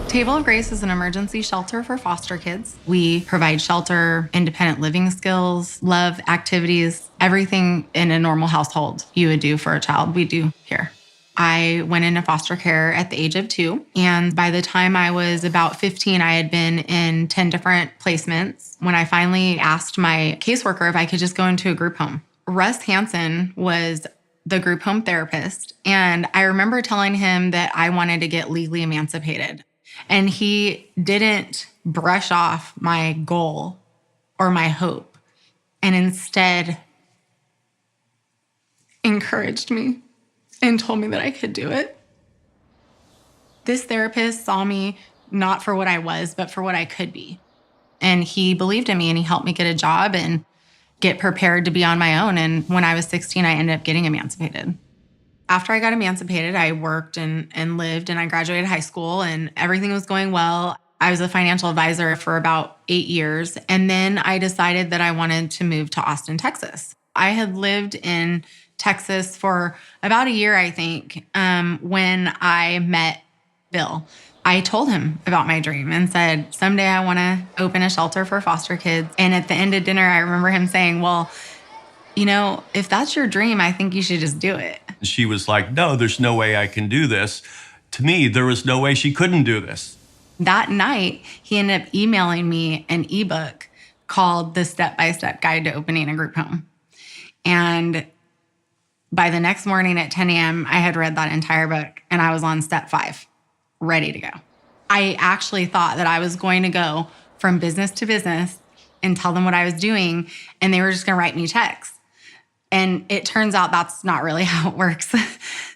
Table of Grace is an emergency shelter for foster kids. We provide shelter, independent living skills, love activities, everything in a normal household you would do for a child, we do here. I went into foster care at the age of 2. And by the time I was about 15, I had been in 10 different placements. When I finally asked my caseworker if I could just go into a group home. Russ Hansen was the group home therapist. And I remember telling him that I wanted to get legally emancipated. And he didn't brush off my goal or my hope, and instead encouraged me and told me that I could do it. This therapist saw me not for what I was, but for what I could be. And he believed in me, and he helped me get a job and get prepared to be on my own. And when I was 16, I ended up getting emancipated. After I got emancipated, I worked and lived, and I graduated high school, and everything was going well. I was a financial advisor for about 8 years. And then I decided that I wanted to move to Austin, Texas. I had lived in Texas for about a year, I think, when I met Bill. I told him about my dream and said, someday I want to open a shelter for foster kids. And at the end of dinner, I remember him saying, well, you know, if that's your dream, I think you should just do it. She was like, no, there's no way I can do this. To me, there was no way she couldn't do this. That night, he ended up emailing me an ebook called The Step-by-Step Guide to Opening a Group Home. And by the next morning at 10 a.m., I had read that entire book, and I was on step 5, ready to go. I actually thought that I was going to go from business to business and tell them what I was doing, and they were just going to write me checks. And it turns out that's not really how it works.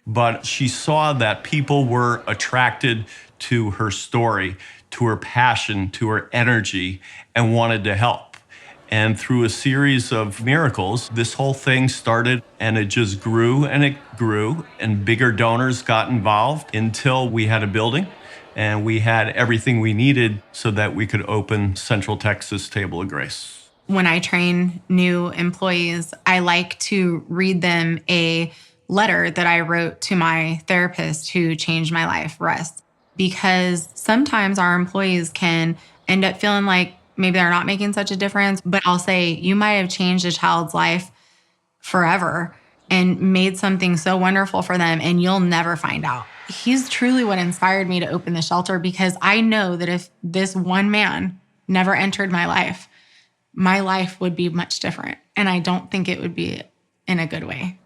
But she saw that people were attracted to her story, to her passion, to her energy, and wanted to help. And through a series of miracles, this whole thing started, and it just grew, and bigger donors got involved until we had a building, and we had everything we needed so that we could open Central Texas Table of Grace. When I train new employees, I like to read them a letter that I wrote to my therapist who changed my life, Russ, because sometimes our employees can end up feeling like maybe they're not making such a difference, but I'll say, you might have changed a child's life forever and made something so wonderful for them, and you'll never find out. He's truly what inspired me to open the shelter, because I know that if this one man never entered my life would be much different. And I don't think it would be in a good way.